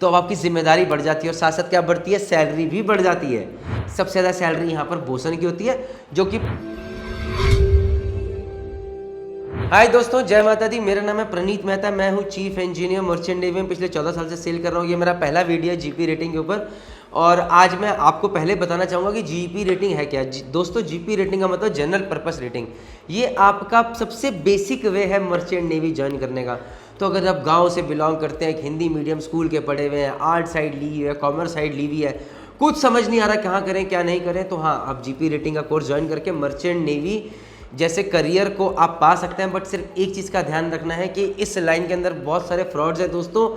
तो अब आपकी जिम्मेदारी बढ़ जाती है और साथ साथ क्या बढ़ती है, सैलरी भी बढ़ जाती है। सबसे ज़्यादा सैलरी यहाँ पर बोसन की होती है, जो कि हाय दोस्तों, जय माता दी। मेरा नाम है प्रणीत मेहता, मैं हूँ चीफ इंजीनियर मर्चेंट नेवी में। पिछले 14 साल से सेल कर रहा हूँ। ये मेरा पहला वीडियो है जीपी रेटिंग के ऊपर। और आज मैं आपको पहले बताना चाहूँगा कि जीपी रेटिंग है क्या। दोस्तों, जीपी रेटिंग का मतलब जनरल पर्पस रेटिंग। ये आपका सबसे बेसिक वे है मर्चेंट नेवी ज्वाइन करने का। तो अगर आप गाँव से बिलोंग करते हैं, एक हिंदी मीडियम स्कूल के पढ़े हुए हैं, आर्ट साइड ली हुई है, कॉमर्स साइड ली हुई है, कुछ समझ नहीं आ रहा कहाँ करें क्या नहीं करें, तो हाँ, आप जीपी रेटिंग का कोर्स ज्वाइन करके मर्चेंट नेवी जैसे करियर को आप पा सकते हैं। बट सिर्फ एक चीज़ का ध्यान रखना है कि इस लाइन के अंदर बहुत सारे फ्रॉड्स हैं दोस्तों।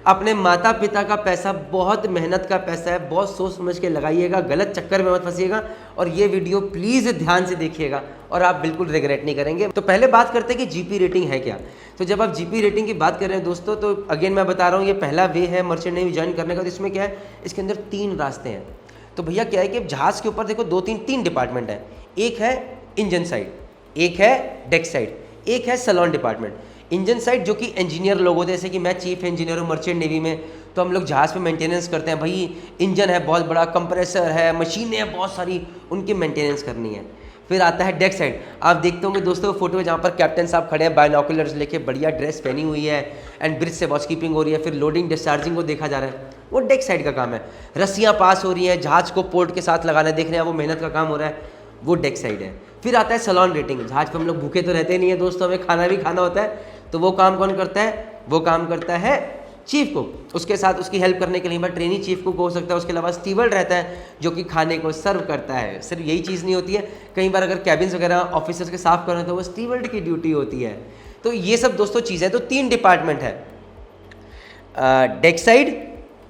अपने माता पिता का पैसा, बहुत मेहनत का पैसा है, बहुत सोच समझ के लगाइएगा, गलत चक्कर में मत फंसिएगा। और ये वीडियो प्लीज़ ध्यान से देखिएगा और आप बिल्कुल रिग्रेट नहीं करेंगे। तो पहले बात करते हैं कि जीपी रेटिंग है क्या। तो जब आप जीपी रेटिंग की बात कर रहे हैं दोस्तों, तो अगेन मैं बता रहा हूँ, ये पहला वे है मर्चेंट नेवी ज्वाइन करने का। तो इसमें क्या है, इसके अंदर 3 रास्ते हैं। तो भैया क्या है कि जहाज़ के ऊपर देखो 2-3 डिपार्टमेंट है। एक है इंजन साइड, एक है डेक साइड, एक है सैलून डिपार्टमेंट। इंजन साइड जो कि इंजीनियर लोग होते हैं, जैसे कि मैं चीफ इंजीनियर हूँ मर्चेंट नेवी में, तो हम लोग जहाज़ पे मेंटेनेंस करते हैं। भाई इंजन है बहुत बड़ा, कंप्रेसर है, मशीनें हैं बहुत सारी, उनकी मेंटेनेंस करनी है। फिर आता है डेक साइड। आप देखते होंगे दोस्तों फोटो में, जहाँ पर कैप्टन साहब खड़े हैं बायनॉकुलर्स लेके, बढ़िया ड्रेस पहनी हुई है, एंड ब्रिज से वॉच कीपिंग हो रही है, फिर लोडिंग डिस्चार्जिंग को देखा जा रहा है, वो डेक साइड का काम है। रस्सियाँ पास हो रही हैं, जहाज़ को पोर्ट के साथ लगाना देख रहे हैं, वो मेहनत का काम हो रहा है, वो डेक साइड है। फिर आता है सैलून रेटिंग। जहाज पे हम लोग भूखे तो रहते नहीं है दोस्तों, हमें खाना भी खाना होता है। तो वो काम कौन करता है, वो काम करता है चीफ कुक। उसके साथ उसकी हेल्प करने के लिए बार ट्रेनी चीफ कुक हो सकता है। उसके अलावा स्टीवर्ड रहता है जो कि खाने को सर्व करता है। सिर्फ यही चीज़ नहीं होती है, कई बार अगर कैबिन्स वगैरह ऑफिसर्स के साफ करना तो वो स्टीवर्ड की ड्यूटी होती है। तो ये सब दोस्तों चीज़ें, तो 3 डिपार्टमेंट है, डेक साइड,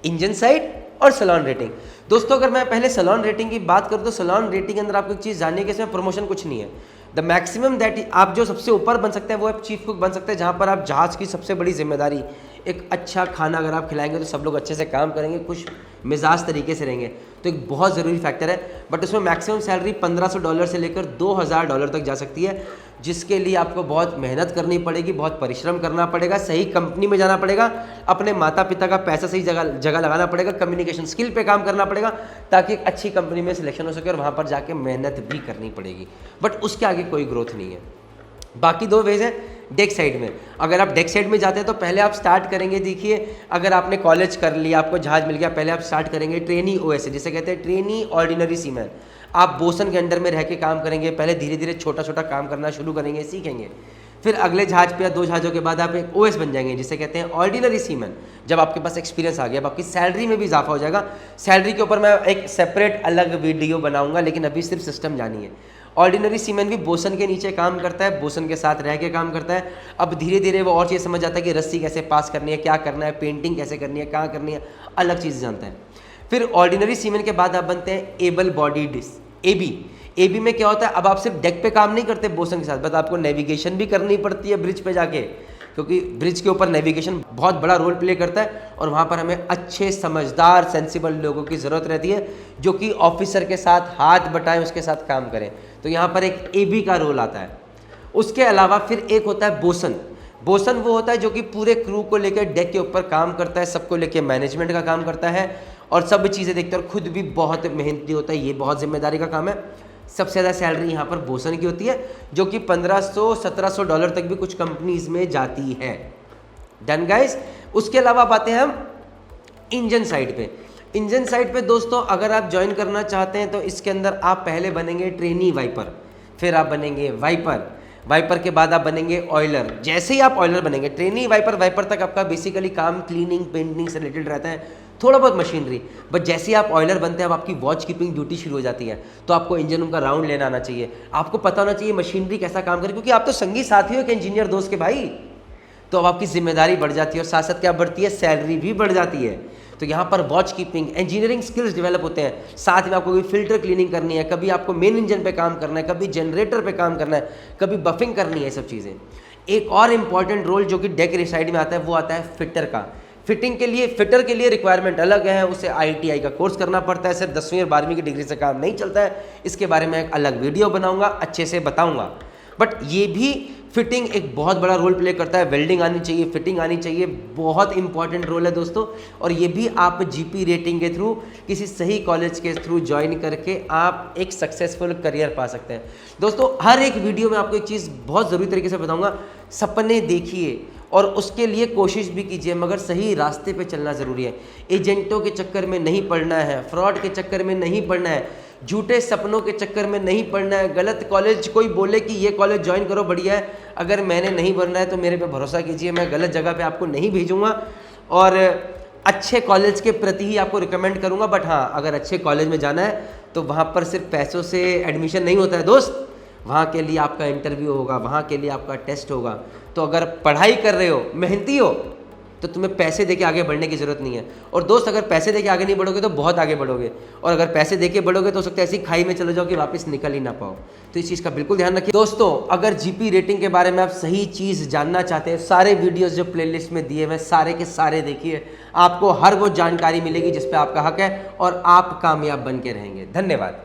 इंजन साइड और सैलून रेटिंग। दोस्तों अगर मैं पहले सैलून रेटिंग की बात करूँ तो सैलून रेटिंग के अंदर आपको एक चीज़ जाननी है कि इसमें प्रमोशन कुछ नहीं है। द मैक्सिमम दैट आप जो सबसे ऊपर बन सकते हैं वो आप चीफ कुक बन सकते हैं, जहाँ पर आप जहाज़ की सबसे बड़ी जिम्मेदारी, एक अच्छा खाना अगर आप खिलाएंगे तो सब लोग अच्छे से काम करेंगे, खुश मिजाज तरीके से रहेंगे, तो एक बहुत ज़रूरी फैक्टर है। बट उसमें मैक्सिमम सैलरी $1500 से लेकर $2000 तक जा सकती है, जिसके लिए आपको बहुत मेहनत करनी पड़ेगी, बहुत परिश्रम करना पड़ेगा, सही कंपनी में जाना पड़ेगा, अपने माता पिता का पैसा सही जगह लगाना पड़ेगा, कम्युनिकेशन स्किल पे काम करना पड़ेगा, ताकि एक अच्छी कंपनी में सिलेक्शन हो सके, और वहाँ पर जाके मेहनत भी करनी पड़ेगी। बट उसके आगे कोई ग्रोथ नहीं है। बाकी 2 वेज है डेक साइड में। अगर आप डेक साइड में जाते हैं तो पहले आप स्टार्ट करेंगे, देखिए अगर आपने कॉलेज कर लिया, आपको जहाज मिल गया, पहले आप स्टार्ट करेंगे ट्रेनी ओएस, जिसे कहते हैं ट्रेनी ऑर्डिनरी सीमैन। आप बोसन के अंडर में रह के काम करेंगे, पहले धीरे धीरे छोटा छोटा काम करना शुरू करेंगे, सीखेंगे। फिर अगले जहाज पे या 2 जहाज़ों के बाद आप एक ओएस बन जाएंगे, जिसे कहते हैं ऑर्डिनरी सीमैन। जब आपके पास एक्सपीरियंस आ गया, अब आपकी सैलरी में भी इजाफा हो जाएगा। सैलरी के ऊपर मैं एक सेपरेट अलग वीडियो बनाऊंगा, लेकिन अभी सिर्फ सिस्टम जानिए। ऑर्डिनरी सीमैन भी बोसन के नीचे काम करता है, बोसन के साथ रह के काम करता है। अब धीरे धीरे वो और चीज़ समझ आता है कि रस्सी कैसे पास करनी है, क्या करना है, पेंटिंग कैसे करनी है, कहाँ करनी है, अलग चीज़ जानता है। फिर ऑर्डिनरी सीमैन के बाद आप बनते हैं एबल बॉडीड एबी। एबी में क्या होता है, अब आप सिर्फ डेक पे काम नहीं करते बोसन के साथ, बट आपको नेविगेशन भी करनी पड़ती है ब्रिज पे जाके, क्योंकि ब्रिज के ऊपर नेविगेशन बहुत बड़ा रोल प्ले करता है। और वहाँ पर हमें अच्छे समझदार सेंसिबल लोगों की ज़रूरत रहती है, जो कि ऑफिसर के साथ हाथ बटाएं, उसके साथ काम करें। तो यहाँ पर एक एबी का रोल आता है। उसके अलावा फिर एक होता है बोसन। बोसन वो होता है जो कि पूरे क्रू को लेकर डेक के ऊपर काम करता है, सबको लेकर मैनेजमेंट का काम करता है, और सब चीज़ें देखते हैं, और खुद भी बहुत मेहनती होता है। ये बहुत जिम्मेदारी का काम है। सबसे ज़्यादा सैलरी यहाँ पर बोसन की होती है, जो कि $1500-1700 तक भी कुछ कंपनीज में जाती है। Done guys. उसके अलावा बातें हम इंजन साइड पे। इंजन साइड पे दोस्तों अगर आप ज्वाइन करना चाहते हैं तो इसके अंदर आप पहले बनेंगे ट्रेनी वाइपर, फिर आप बनेंगे वाइपर, वाइपर के बाद आप बनेंगे ऑयलर। जैसे ही आप ऑयलर बनेंगे, ट्रेनी वाइपर तक आपका बेसिकली काम क्लीनिंग पेंटिंग से रिलेटेड रहता है, थोड़ा बहुत मशीनरी। बट जैसे ही आप ऑयलर बनते हैं, अब आपकी वॉच कीपिंग ड्यूटी शुरू हो जाती है। तो आपको इंजन रूम का राउंड लेना आना चाहिए, आपको पता होना चाहिए मशीनरी कैसा काम करे, क्योंकि आप तो संगी साथी हो एक इंजीनियर दोस्त के भाई। तो अब आपकी जिम्मेदारी बढ़ जाती है, और साथ साथ क्या बढ़ती है, सैलरी भी बढ़ जाती है। तो यहाँ पर watch keeping, engineering skills develop होते हैं। साथ में आपको कोई फिल्टर क्लीनिंग करनी है, कभी आपको मेन इंजन पे काम करना है, कभी जनरेटर पे काम करना है, कभी बफिंग करनी है, सब चीज़ें। एक और इम्पॉर्टेंट रोल जो कि डेक साइड में आता है, वो आता है फिटर का। फिटिंग के लिए, फिटर के लिए रिक्वायरमेंट अलग है, उसे ITI का कोर्स करना पड़ता है, सिर्फ 10वीं और 12वीं की डिग्री से काम नहीं चलता है। इसके बारे में एक अलग वीडियो बनाऊंगा, अच्छे से बताऊंगा। बट ये भी फिटिंग एक बहुत बड़ा रोल प्ले करता है, वेल्डिंग आनी चाहिए, फिटिंग आनी चाहिए, बहुत इंपॉर्टेंट रोल है दोस्तों। और ये भी आप जीपी रेटिंग के थ्रू, किसी सही कॉलेज के थ्रू ज्वाइन करके आप एक सक्सेसफुल करियर पा सकते हैं। दोस्तों हर एक वीडियो में आपको एक चीज़ बहुत ज़रूरी तरीके से बताऊंगा, सपने देखिए और उसके लिए कोशिश भी कीजिए, मगर सही रास्ते पे चलना ज़रूरी है। एजेंटों के चक्कर में नहीं पड़ना है, फ्रॉड के चक्कर में नहीं पड़ना है, झूठे सपनों के चक्कर में नहीं पड़ना है। गलत कॉलेज कोई बोले कि ये कॉलेज ज्वाइन करो बढ़िया है, अगर मैंने नहीं बनना है तो मेरे पे भरोसा कीजिए, मैं गलत जगह पे आपको नहीं भेजूंगा और अच्छे कॉलेज के प्रति ही आपको रिकमेंड करूंगा। बट हाँ, अगर अच्छे कॉलेज में जाना है तो वहाँ पर सिर्फ पैसों से एडमिशन नहीं होता है दोस्त, वहाँ के लिए आपका इंटरव्यू होगा, वहाँ के लिए आपका टेस्ट होगा। तो अगर पढ़ाई कर रहे हो, मेहनती हो, तो तुम्हें पैसे देके आगे बढ़ने की ज़रूरत नहीं है। और दोस्त अगर पैसे देके आगे नहीं बढ़ोगे तो बहुत आगे बढ़ोगे, और अगर पैसे देके बढ़ोगे तो हो सकता है ऐसी खाई में चले जाओ कि वापस निकल ही ना पाओ। तो इस चीज़ का बिल्कुल ध्यान रखिए दोस्तों। अगर जीपी रेटिंग के बारे में आप सही चीज़ जानना चाहते हैं, सारे वीडियोज़ जो प्लेलिस्ट में दिए हुए सारे के सारे देखिए, आपको हर वो जानकारी मिलेगी जिस पर आपका हक है और आप कामयाब बन के रहेंगे। धन्यवाद।